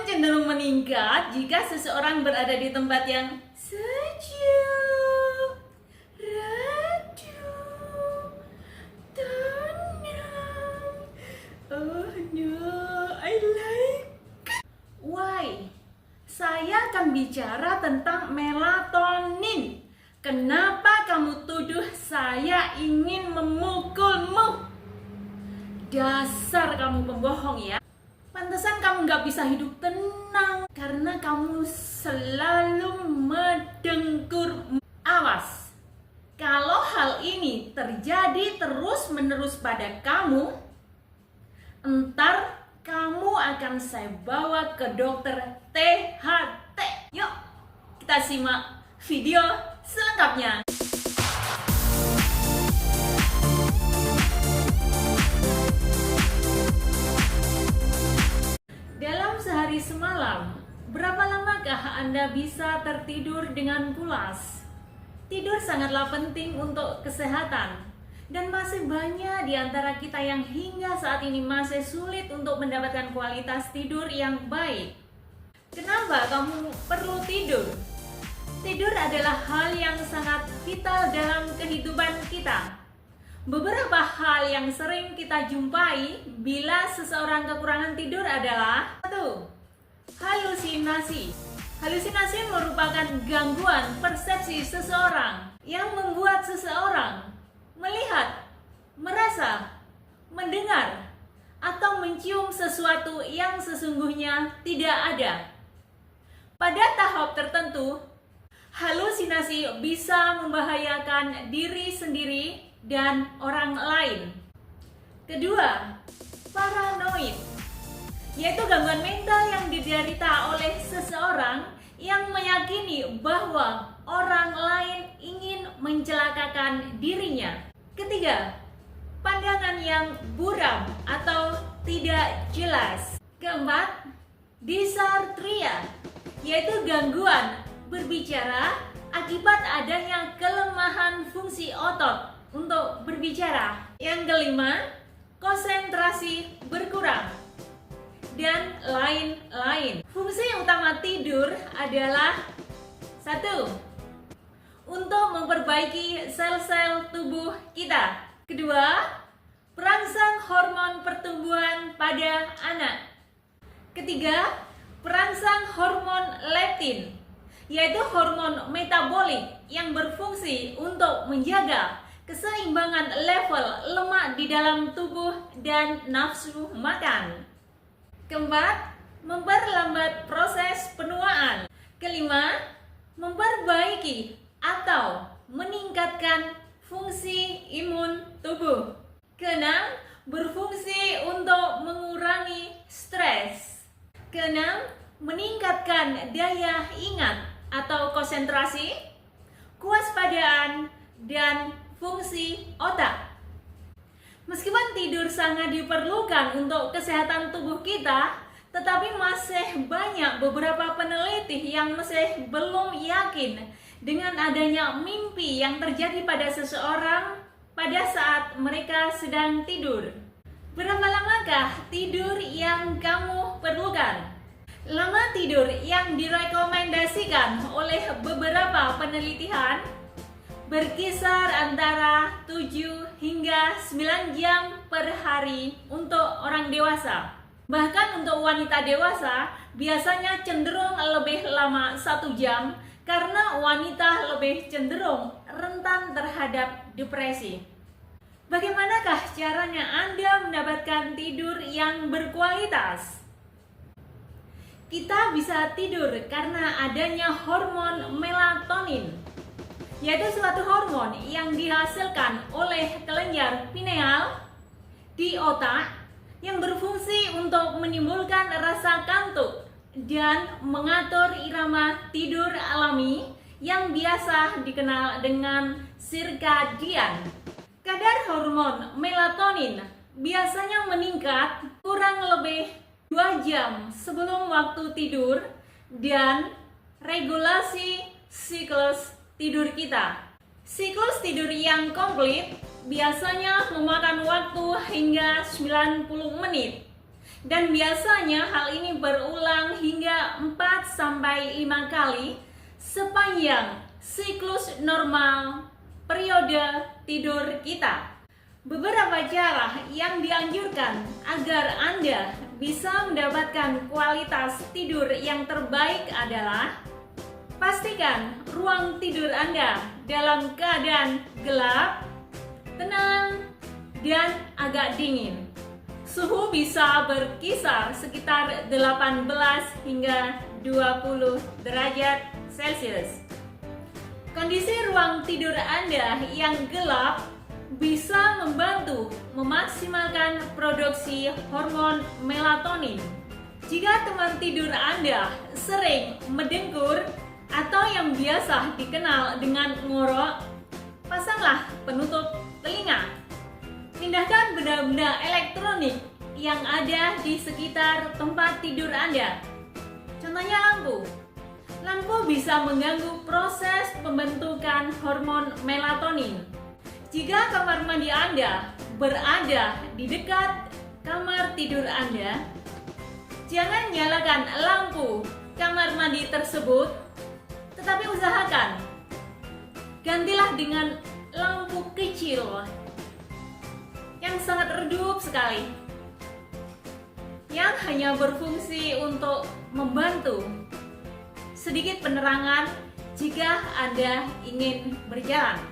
cenderung meningkat jika seseorang berada di tempat yang sejuk, redup, tenang. Oh no, I like. Why? Saya akan bicara tentang melatonin. Kenapa kamu tuduh saya ingin memukulmu? Dasar kamu pembohong ya. Pantesan kamu gak bisa hidup tenang karena kamu selalu mendengkur. Awas, kalau hal ini terjadi terus-menerus pada kamu, entar kamu akan saya bawa ke dokter THT. Yuk, kita simak video selengkapnya. Dalam sehari semalam, berapa lamakah Anda bisa tertidur dengan pulas? Tidur sangatlah penting untuk kesehatan. Dan masih banyak di antara kita yang hingga saat ini masih sulit untuk mendapatkan kualitas tidur yang baik. Kenapa kamu perlu tidur? Tidur adalah hal yang sangat vital dalam kehidupan kita. Beberapa hal yang sering kita jumpai bila seseorang kekurangan tidur adalah 1. Halusinasi. Halusinasi merupakan gangguan persepsi seseorang yang membuat seseorang melihat, merasa, mendengar, atau mencium sesuatu yang sesungguhnya tidak ada. Pada tahap tertentu, halusinasi bisa membahayakan diri sendiri dan orang lain. 2. Paranoid, yaitu gangguan mental yang diderita oleh seseorang yang meyakini bahwa orang lain ingin mencelakakan dirinya. 3. Pandangan yang buram atau tidak jelas. 4. Dysarthria, yaitu gangguan berbicara akibat adanya kelemahan fungsi otot untuk berbicara. Yang 5, konsentrasi berkurang, dan lain-lain. Fungsi utama tidur adalah 1. Untuk memperbaiki sel-sel tubuh kita. 2. Perangsang hormon pertumbuhan pada anak. 3. Perangsang hormon leptin, yaitu hormon metabolik yang berfungsi untuk menjaga keseimbangan level lemak di dalam tubuh dan nafsu makan. 4. Memperlambat proses penuaan. 5. Memperbaiki atau meningkatkan fungsi imun tubuh. 6. Berfungsi untuk mengurangi stres. 6. Meningkatkan daya ingat atau konsentrasi, kewaspadaan, dan fungsi otak. Meskipun tidur sangat diperlukan untuk kesehatan tubuh kita, tetapi masih banyak beberapa peneliti yang masih belum yakin dengan adanya mimpi yang terjadi pada seseorang pada saat mereka sedang tidur. Berapa lamakah tidur yang kamu perlukan? Lama tidur yang direkomendasikan oleh beberapa penelitian berkisar antara 7 hingga 9 jam per hari untuk orang dewasa. Bahkan untuk wanita dewasa biasanya cenderung lebih lama 1 jam karena wanita lebih cenderung rentan terhadap depresi. Bagaimanakah caranya Anda mendapatkan tidur yang berkualitas? Kita bisa tidur karena adanya hormon melatonin, yaitu suatu hormon yang dihasilkan oleh kelenjar pineal di otak yang berfungsi untuk menimbulkan rasa kantuk dan mengatur irama tidur alami yang biasa dikenal dengan sirkadian. Kadar hormon melatonin biasanya meningkat kurang lebih 2 jam sebelum waktu tidur dan regulasi siklus tidur kita. Siklus tidur yang komplit biasanya memakan waktu hingga 90 menit dan biasanya hal ini berulang hingga sampai 5 kali sepanjang siklus normal periode tidur kita. Beberapa cara yang dianjurkan agar Anda bisa mendapatkan kualitas tidur yang terbaik adalah: pastikan ruang tidur Anda dalam keadaan gelap, tenang, dan agak dingin. Suhu bisa berkisar sekitar 18 hingga 20 derajat Celcius. Kondisi ruang tidur Anda yang gelap bisa membantu memaksimalkan produksi hormon melatonin. Jika teman tidur Anda sering mendengkur atau yang biasa dikenal dengan ngorok, pasanglah penutup telinga. Pindahkan benda-benda elektronik yang ada di sekitar tempat tidur Anda. Contohnya lampu. Lampu bisa mengganggu proses pembentukan hormon melatonin. Jika kamar mandi Anda berada di dekat kamar tidur Anda, jangan nyalakan lampu kamar mandi tersebut, tetapi usahakan gantilah dengan lampu kecil yang sangat redup sekali, yang hanya berfungsi untuk membantu sedikit penerangan jika Anda ingin berjalan.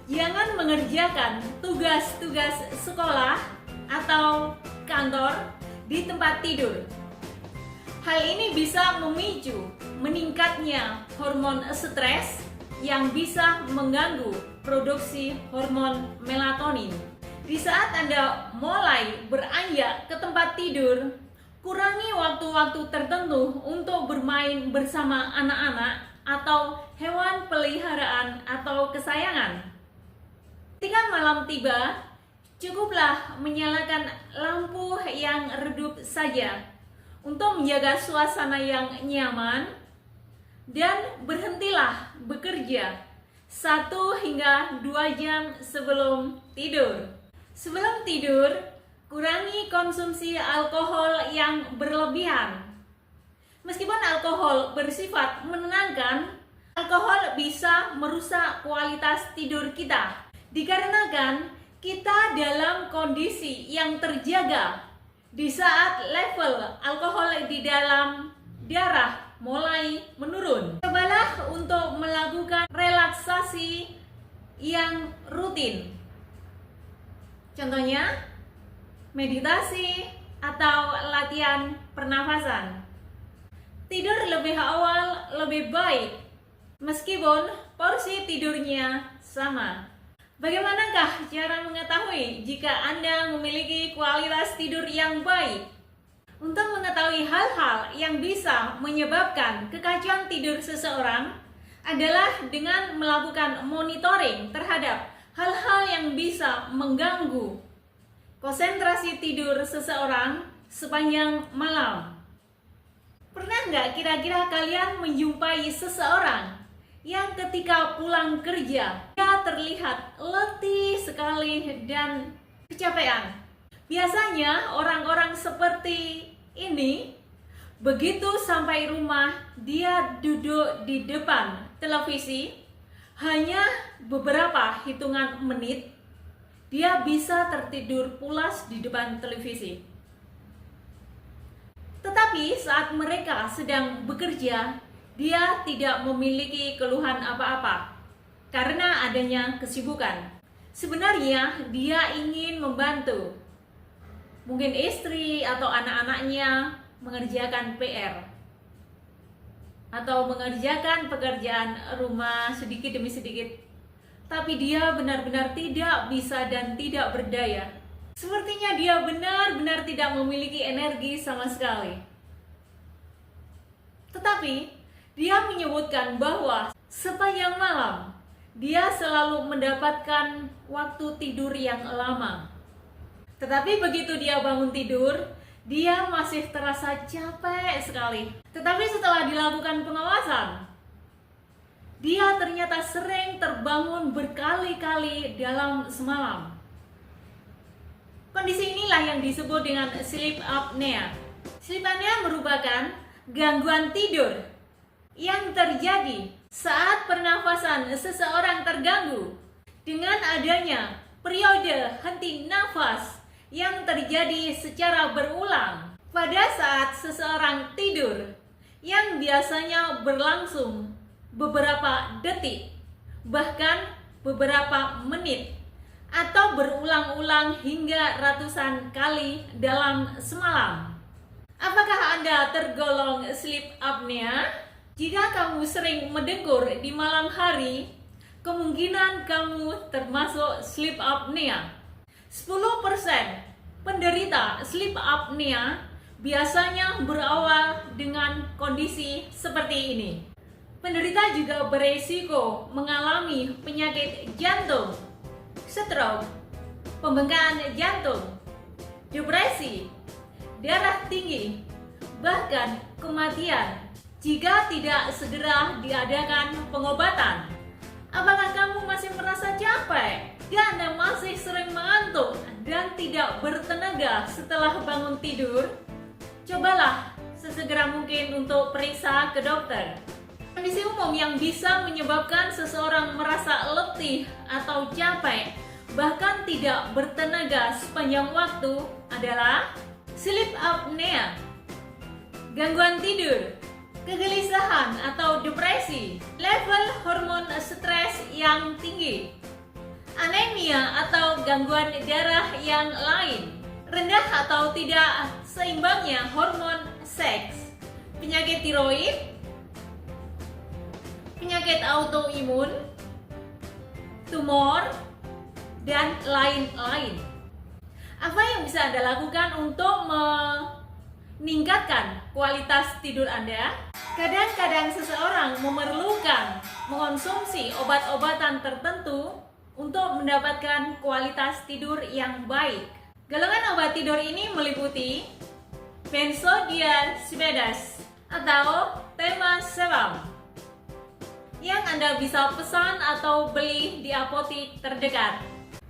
Jangan mengerjakan tugas-tugas sekolah atau kantor di tempat tidur. Hal ini bisa memicu meningkatnya hormon stres yang bisa mengganggu produksi hormon melatonin. Di saat Anda mulai beranjak ke tempat tidur, kurangi waktu-waktu tertentu untuk bermain bersama anak-anak atau hewan peliharaan atau kesayangan. Ketika malam tiba, cukuplah menyalakan lampu yang redup saja untuk menjaga suasana yang nyaman, dan berhentilah bekerja 1 hingga 2 jam sebelum tidur. Sebelum tidur, kurangi konsumsi alkohol yang berlebihan. Meskipun alkohol bersifat menenangkan, alkohol bisa merusak kualitas tidur kita, dikarenakan kita dalam kondisi yang terjaga di saat level alkohol di dalam darah mulai menurun. Cobalah untuk melakukan relaksasi yang rutin. Contohnya, meditasi atau latihan pernafasan. Tidur lebih awal lebih baik, meskipun porsi tidurnya sama. Bagaimanakah cara mengetahui jika Anda memiliki kualitas tidur yang baik? Untuk mengetahui hal-hal yang bisa menyebabkan kekacauan tidur seseorang adalah dengan melakukan monitoring terhadap hal-hal yang bisa mengganggu konsentrasi tidur seseorang sepanjang malam. Pernah nggak kira-kira kalian menjumpai seseorang yang ketika pulang kerja dia terlihat letih sekali dan kecapean? Biasanya orang-orang seperti ini begitu sampai rumah dia duduk di depan televisi, hanya beberapa hitungan menit dia bisa tertidur pulas di depan televisi. Tetapi saat mereka sedang bekerja, dia tidak memiliki keluhan apa-apa karena adanya kesibukan. Sebenarnya dia ingin membantu, mungkin istri atau anak-anaknya mengerjakan PR atau mengerjakan pekerjaan rumah sedikit demi sedikit, tapi dia benar-benar tidak bisa dan tidak berdaya. Sepertinya dia benar-benar tidak memiliki energi sama sekali. Tetapi dia menyebutkan bahwa sepanjang malam dia selalu mendapatkan waktu tidur yang lama. Tetapi begitu dia bangun tidur, dia masih terasa capek sekali. Tetapi setelah dilakukan pengawasan, dia ternyata sering terbangun berkali-kali dalam semalam. Kondisi inilah yang disebut dengan sleep apnea. Sleep apnea merupakan gangguan tidur yang terjadi saat pernafasan seseorang terganggu dengan adanya periode henti nafas yang terjadi secara berulang pada saat seseorang tidur, yang biasanya berlangsung beberapa detik, bahkan beberapa menit, atau berulang-ulang hingga ratusan kali dalam semalam. Apakah Anda tergolong sleep apnea? Jika kamu sering mendengkur di malam hari, kemungkinan kamu termasuk sleep apnea. 10% penderita sleep apnea biasanya berawal dengan kondisi seperti ini. Penderita juga beresiko mengalami penyakit jantung, stroke, pembengkakan jantung, depresi, darah tinggi, bahkan kematian jika tidak segera diadakan pengobatan. Apakah kamu masih merasa capek dan masih sering mengantuk dan tidak bertenaga setelah bangun tidur? Cobalah sesegera mungkin untuk periksa ke dokter. Kondisi umum yang bisa menyebabkan seseorang merasa letih atau capek, bahkan tidak bertenaga sepanjang waktu adalah sleep apnea, gangguan tidur, kegelisahan atau depresi, level hormon stres yang tinggi, anemia atau gangguan darah yang lain, rendah atau tidak seimbangnya hormon seks, penyakit tiroid, penyakit autoimun, tumor, dan lain-lain. Apa yang bisa Anda lakukan untuk meningkatkan kualitas tidur Anda? Kadang-kadang seseorang memerlukan mengonsumsi obat-obatan tertentu untuk mendapatkan kualitas tidur yang baik. Golongan obat tidur ini meliputi benzodiazepines atau temazepam yang Anda bisa pesan atau beli di apotik terdekat.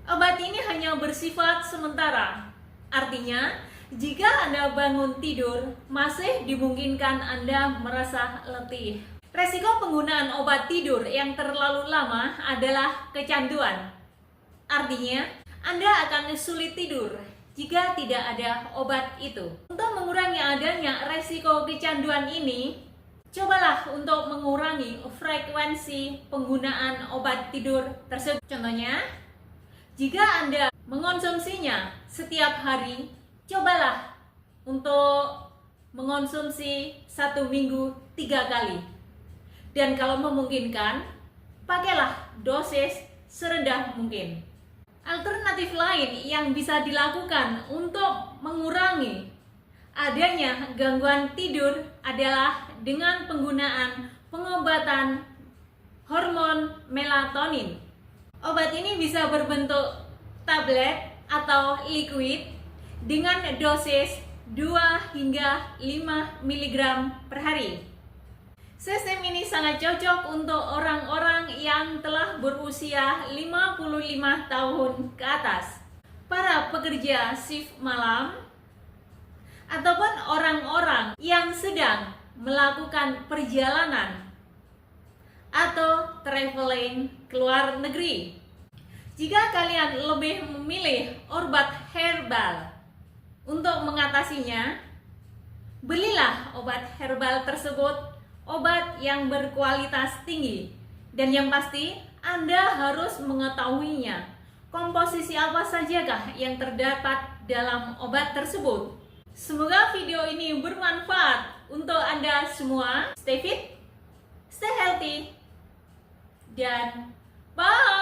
Obat ini hanya bersifat sementara. Artinya, jika Anda bangun tidur, masih dimungkinkan Anda merasa letih. Resiko penggunaan obat tidur yang terlalu lama adalah kecanduan. Artinya, Anda akan sulit tidur jika tidak ada obat itu. Untuk mengurangi adanya resiko kecanduan ini, cobalah untuk mengurangi frekuensi penggunaan obat tidur tersebut. Contohnya, jika Anda mengonsumsinya setiap hari, cobalah untuk mengonsumsi 1 minggu 3 kali. Dan kalau memungkinkan, pakailah dosis serendah mungkin. Alternatif lain yang bisa dilakukan untuk mengurangi adanya gangguan tidur adalah dengan penggunaan pengobatan hormon melatonin. Obat ini bisa berbentuk tablet atau liquid dengan dosis 2 hingga 5 mg per hari. Sistem ini sangat cocok untuk orang-orang yang telah berusia 55 tahun ke atas, para pekerja shift malam, ataupun orang-orang yang sedang melakukan perjalanan atau traveling ke luar negeri. Jika kalian lebih memilih obat herbal untuk mengatasinya, belilah obat herbal tersebut, obat yang berkualitas tinggi, dan yang pasti Anda harus mengetahuinya. Komposisi apa sajakah yang terdapat dalam obat tersebut? Semoga video ini bermanfaat untuk Anda semua. Stay fit, stay healthy, dan bye!